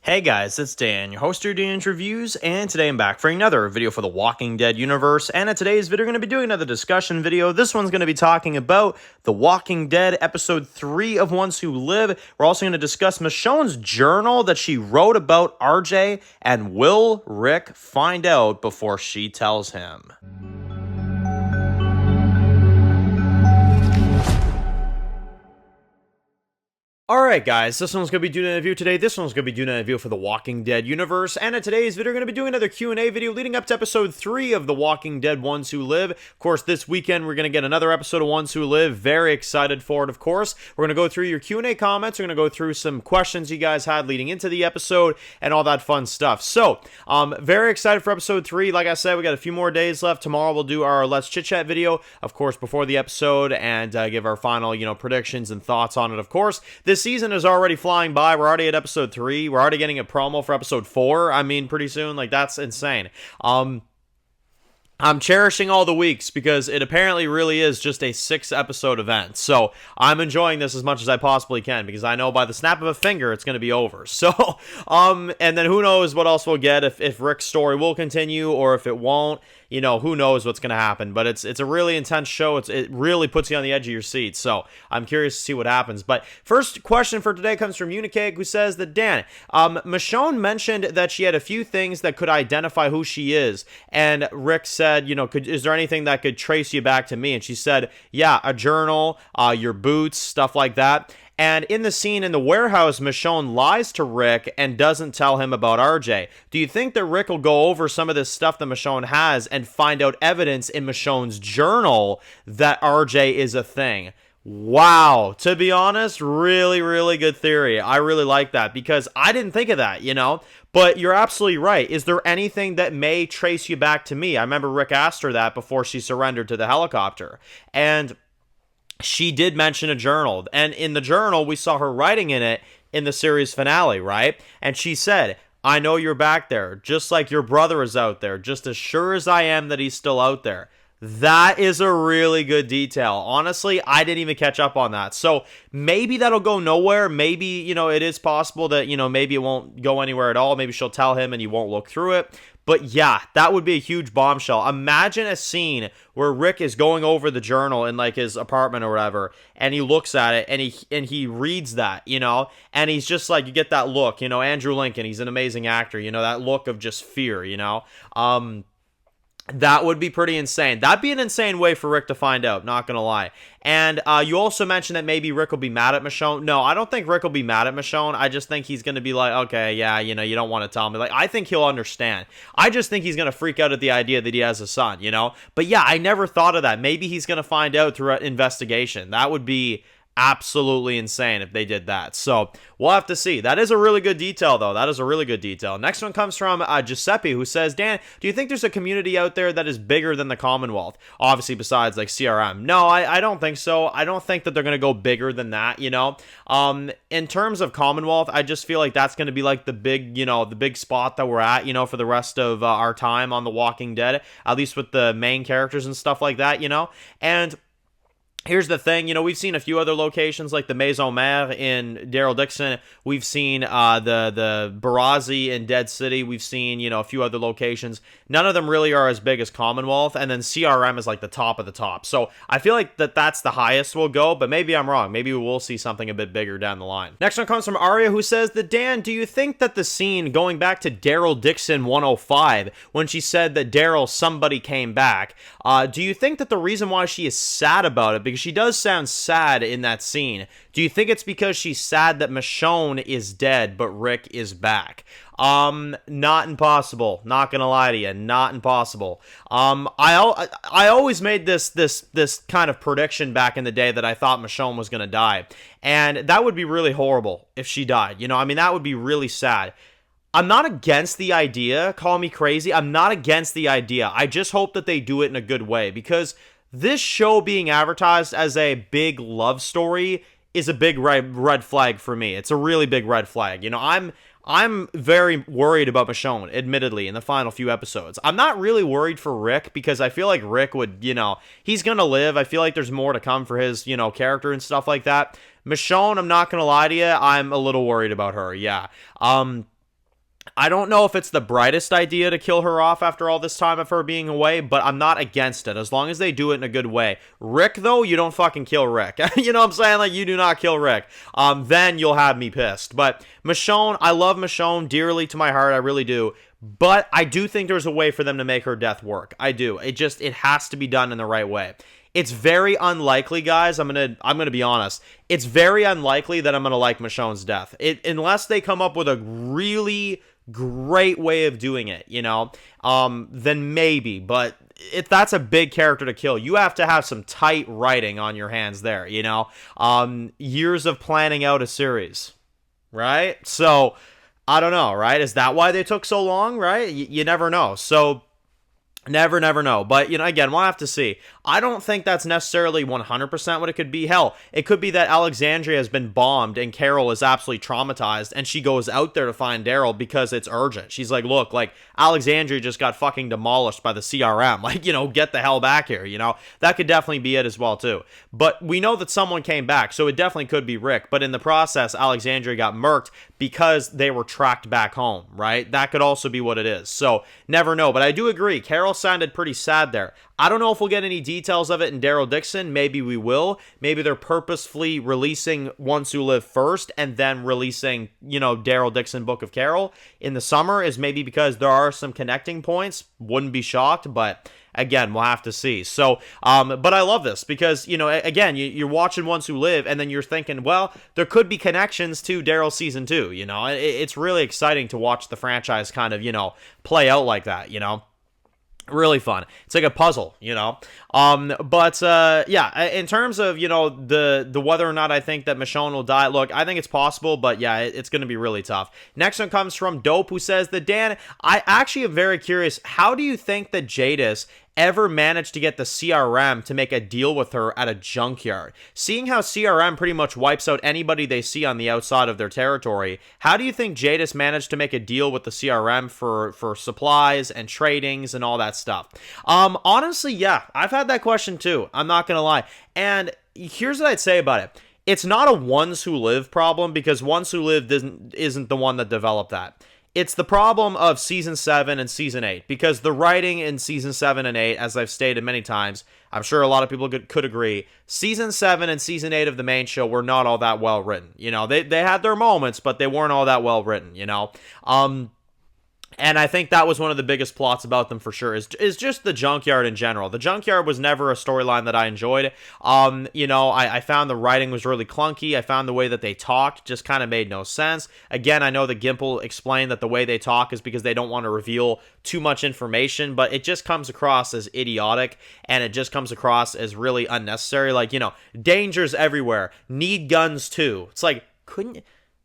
Hey guys, it's Dan, your host of Dan's Reviews, and today I'm back for another video for the Walking Dead universe, and in today's video, we're going to be doing another discussion video. This one's going to be talking about The Walking Dead, Episode 3 of Ones Who Live. We're also going to discuss Michonne's journal that she wrote about RJ, and will Rick find out before she tells him? Alright guys, this one's going to be doing a review today. This one's going to be doing a review for the Walking Dead universe. And in today's video, we're going to be doing another Q&A video leading up to episode 3 of The Walking Dead Ones Who Live. Of course, this weekend, we're going to get another episode of Ones Who Live. Very excited for it, of course. We're going to go through your Q&A comments. We're going to go through some questions you guys had leading into the episode and all that fun stuff. So, very excited for episode 3. Like I said, we got a few more days left. Tomorrow, we'll do our Let's Chit Chat video, of course, before the episode and give our final, predictions and thoughts on it, of course. This season is already flying by. We're already at episode 3. We're already getting a promo for episode 4. I mean, pretty soon. Like, that's insane. I'm cherishing all the weeks because it apparently really is just a 6-episode event. So I'm enjoying this as much as I possibly can because I know by the snap of a finger it's going to be over. So, and then who knows what else we'll get if Rick's story will continue or if it won't. Who knows what's going to happen, but it's a really intense show. It really puts you on the edge of your seat, so I'm curious to see what happens. But first question for today comes from Unicake, who says that, Dan, Michonne mentioned that she had a few things that could identify who she is, and Rick said, is there anything that could trace you back to me? And she said, yeah, a journal, your boots, stuff like that. And in the scene in the warehouse, Michonne lies to Rick and doesn't tell him about RJ. Do you think that Rick will go over some of this stuff that Michonne has and find out evidence in Michonne's journal that RJ is a thing? Wow. To be honest, really, really good theory. I really like that because I didn't think of that, But you're absolutely right. Is there anything that may trace you back to me? I remember Rick asked her that before she surrendered to the helicopter. And she did mention a journal, and in the journal, we saw her writing in it in the series finale, right? And she said, I know you're back there, just like your brother is out there, just as sure as I am that he's still out there. That is a really good detail. Honestly, I didn't even catch up on that. So maybe that'll go nowhere. Maybe, it is possible that, maybe it won't go anywhere at all. Maybe she'll tell him and he won't look through it. But yeah, that would be a huge bombshell. Imagine a scene where Rick is going over the journal in like his apartment or whatever, and he looks at it and he reads that, and he's just like, you get that look, Andrew Lincoln, he's an amazing actor, that look of just fear, That would be pretty insane. That'd be an insane way for Rick to find out, not gonna lie. And you also mentioned that maybe Rick will be mad at Michonne. No, I don't think Rick will be mad at Michonne. I just think he's gonna be like, okay, yeah, you don't want to tell me. Like, I think he'll understand. I just think he's gonna freak out at the idea that he has a son, But yeah, I never thought of that. Maybe he's gonna find out through an investigation. That would be absolutely insane if they did that. So we'll have to see. That is a really good detail, though. That is a really good detail. Next one comes from Giuseppe, who says, Dan, do you think there's a community out there that is bigger than the Commonwealth? Obviously, besides like CRM. No, I don't think so. I don't think that they're going to go bigger than that, In terms of Commonwealth, I just feel like that's going to be like the big spot that we're at, for the rest of our time on The Walking Dead, at least with the main characters and stuff like that, And here's the thing, we've seen a few other locations like the Maison Mère in Daryl Dixon. We've seen the Barazi in Dead City. We've seen, a few other locations. None of them really are as big as Commonwealth, and then CRM is like the top of the top. So I feel like that's the highest we'll go, but maybe I'm wrong. Maybe we'll see something a bit bigger down the line. Next one comes from Aria, who says that, Dan, do you think that the scene going back to Daryl Dixon 105, when she said that Daryl, somebody came back, do you think that the reason why she is sad about it, because she does sound sad in that scene, do you think it's because she's sad that Michonne is dead but Rick is back? Not impossible. Not gonna lie to you, not impossible. I always made this kind of prediction back in the day that I thought Michonne was gonna die, and that would be really horrible if she died. That would be really sad. I'm not against the idea. Call me crazy. I'm not against the idea. I just hope that they do it in a good way, because this show being advertised as a big love story is a big red flag for me. It's a really big red flag. I'm very worried about Michonne, admittedly, in the final few episodes. I'm not really worried for Rick because I feel like Rick would, he's going to live. I feel like there's more to come for his, character and stuff like that. Michonne, I'm not going to lie to you, I'm a little worried about her, yeah. I don't know if it's the brightest idea to kill her off after all this time of her being away, but I'm not against it as long as they do it in a good way. Rick, though, you don't fucking kill Rick. You know what I'm saying? Like, you do not kill Rick. Then you'll have me pissed. But Michonne, I love Michonne dearly to my heart. I really do. But I do think there's a way for them to make her death work. I do. It has to be done in the right way. It's very unlikely, guys. I'm gonna be honest. It's very unlikely that I'm gonna like Michonne's death. Unless they come up with a really great way of doing it, then maybe. But if that's a big character to kill, you have to have some tight writing on your hands there, years of planning out a series, right? So I don't know, right? Is that why they took so long, right? You never know. So never know. But, again, we'll have to see. I don't think that's necessarily 100% what it could be. Hell, it could be that Alexandria has been bombed and Carol is absolutely traumatized and she goes out there to find Daryl because it's urgent. She's like, look, Alexandria just got fucking demolished by the CRM. Get the hell back here, That could definitely be it as well, too. But we know that someone came back, so it definitely could be Rick. But in the process, Alexandria got murked because they were tracked back home, right? That could also be what it is. So, never know. But I do agree, Carol sounded pretty sad there. I don't know if we'll get any details of it in Daryl Dixon. Maybe we will. Maybe they're purposefully releasing Ones Who Live first and then releasing, Daryl Dixon Book of Carol in the summer is maybe because there are some connecting points. Wouldn't be shocked, but again, we'll have to see. So, but I love this because, again, you're watching Ones Who Live and then you're thinking, well, there could be connections to Daryl season 2, It's really exciting to watch the franchise kind of, play out like that, Really fun. It's like a puzzle, But yeah, in terms of the whether or not I think that Michonne will die, look, I think it's possible, but yeah, it's going to be really tough. Next one comes from Dope, who says that Dan, I actually am very curious. How do you think that Jadis ever managed to get the CRM to make a deal with her at a junkyard? Seeing how CRM pretty much wipes out anybody they see on the outside of their territory, how do you think Jadis managed to make a deal with the CRM for supplies and tradings and all that stuff? Honestly, yeah, I've had that question too. I'm not gonna lie. And here's what I'd say about it. It's not a Ones Who Live problem because Ones Who Live isn't the one that developed that. It's the problem of Season 7 and Season 8, because the writing in Season 7 and 8, as I've stated many times, I'm sure a lot of people could agree, Season 7 and Season 8 of the main show were not all that well written. They had their moments, but they weren't all that well written, And I think that was one of the biggest plots about them for sure, is just the junkyard in general. The junkyard was never a storyline that I enjoyed. I found the writing was really clunky. I found the way that they talked just kind of made no sense. Again, I know that Gimple explained that the way they talk is because they don't want to reveal too much information, but it just comes across as idiotic, and it just comes across as really unnecessary. Dangers everywhere. Need guns too. It's like,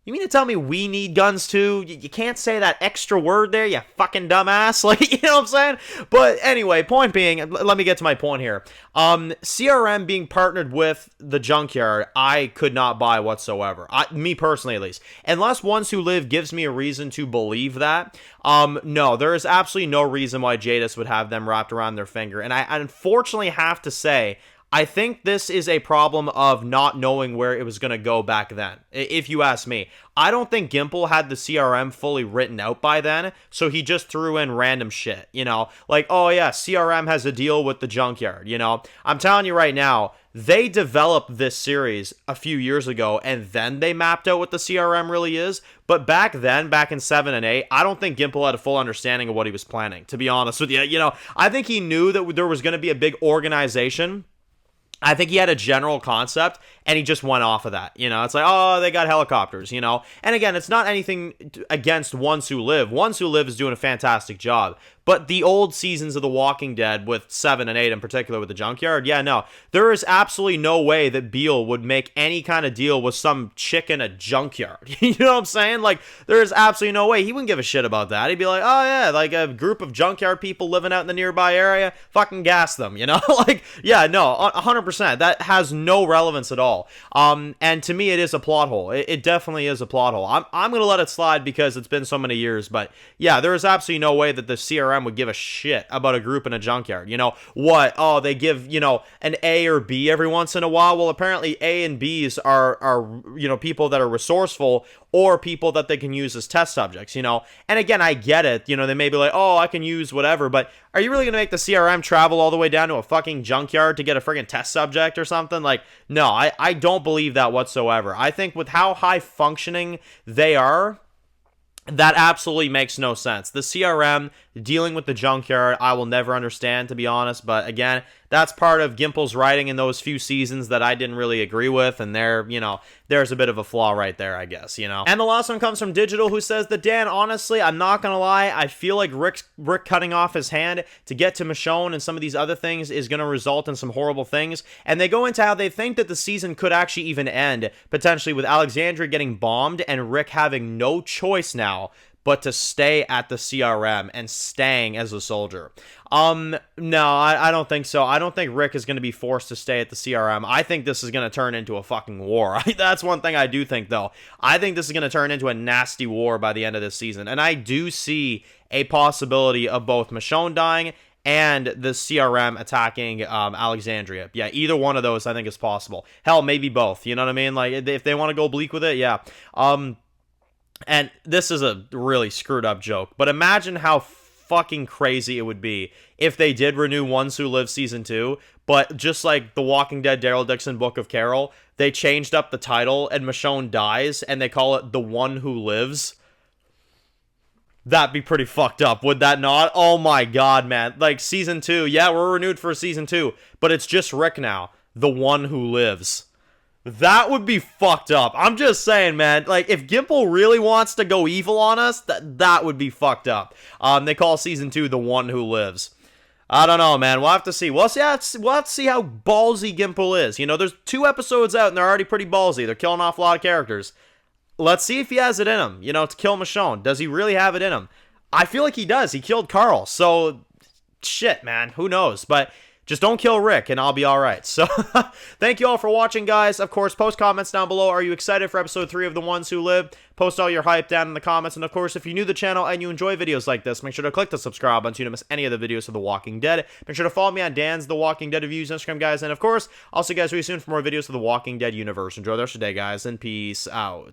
you mean to tell me we need guns too? You can't say that extra word there, you fucking dumbass. You know what I'm saying? But anyway, point being, let me get to my point here. CRM being partnered with the junkyard, I could not buy whatsoever. Me personally, at least. Unless Ones Who Live gives me a reason to believe that. No, there is absolutely no reason why Jadis would have them wrapped around their finger. And I unfortunately have to say, I think this is a problem of not knowing where it was going to go back then, if you ask me. I don't think Gimple had the CRM fully written out by then, so he just threw in random shit, oh yeah, CRM has a deal with the junkyard, I'm telling you right now, they developed this series a few years ago, and then they mapped out what the CRM really is, but back then, back in 7 and 8, I don't think Gimple had a full understanding of what he was planning, to be honest with you. I think he knew that there was going to be a big organization. I think he had a general concept, and he just went off of that. It's like, oh, they got helicopters, And again, it's not anything against Ones Who Live. Ones Who Live is doing a fantastic job. But the old seasons of The Walking Dead, with 7 and 8 in particular with the junkyard, yeah, no. There is absolutely no way that Beale would make any kind of deal with some chick in a junkyard. You know what I'm saying? There is absolutely no way. He wouldn't give a shit about that. He'd be like, oh yeah, a group of junkyard people living out in the nearby area, fucking gas them, Yeah, no, 100%. That has no relevance at all. And to me, it is a plot hole. It definitely is a plot hole. I'm going to let it slide because it's been so many years, but yeah, there is absolutely no way that the CRM CRM would give a shit about a group in a junkyard. You know, what? Oh, they give, you know, an A or B every once in a while. Well, apparently A and Bs are you know, people that are resourceful or people that they can use as test subjects, you know. And again, I get it. You know, they may be like, oh, I can use whatever, but are you really going to make the CRM travel all the way down to a fucking junkyard to get a friggin' test subject or something? Like, no, I don't believe that whatsoever. I think with how high functioning they are, that absolutely makes no sense. The CRM dealing with the junkyard, I will never understand, to be honest. But again, that's part of Gimple's writing in those few seasons that I didn't really agree with. And there, you know, there's a bit of a flaw right there, I guess, you know. And the last one comes from Digital, who says that, Dan, honestly, I'm not going to lie. I feel like Rick cutting off his hand to get to Michonne and some of these other things is going to result in some horrible things. And they go into how they think that the season could actually even end, potentially with Alexandria getting bombed and Rick having no choice now but to stay at the CRM and staying as a soldier. No, I don't think so. I don't think Rick is going to be forced to stay at the CRM. I think this is going to turn into a fucking war. That's one thing I do think, though. I think this is going to turn into a nasty war by the end of this season. And I do see a possibility of both Michonne dying and the CRM attacking Alexandria. Yeah, either one of those I think is possible. Hell, maybe both. You know what I mean? Like, if they want to go bleak with it, yeah. And this is a really screwed up joke, but imagine how fucking crazy it would be if they did renew Ones Who Live Season 2, but just like The Walking Dead Daryl Dixon Book of Carol, they changed up the title and Michonne dies and they call it The One Who Lives. That'd be pretty fucked up, would that not? Oh my god, man. Like, Season 2, yeah, we're renewed for Season 2, but it's just Rick now. The One Who Lives. That would be fucked up. I'm just saying, man. Like, if Gimple really wants to go evil on us, that would be fucked up. They call Season 2 The One Who Lives. I don't know, man. We'll have to see. We'll have to see how ballsy Gimple is. You know, there's 2 episodes out, and they're already pretty ballsy. They're killing off a lot of characters. Let's see if he has it in him, you know, to kill Michonne. Does he really have it in him? I feel like he does. He killed Carl. So, shit, man. Who knows? But just don't kill Rick, and I'll be alright. So, thank you all for watching, guys. Of course, post comments down below. Are you excited for episode 3 of The Ones Who Live? Post all your hype down in the comments. And, of course, if you're new to the channel and you enjoy videos like this, make sure to click the subscribe button so you don't miss any of the videos of The Walking Dead. Make sure to follow me on Dan's The Walking Dead Reviews Instagram, guys. And, of course, I'll see you guys really soon for more videos of The Walking Dead universe. Enjoy the rest of the day, guys, and peace out.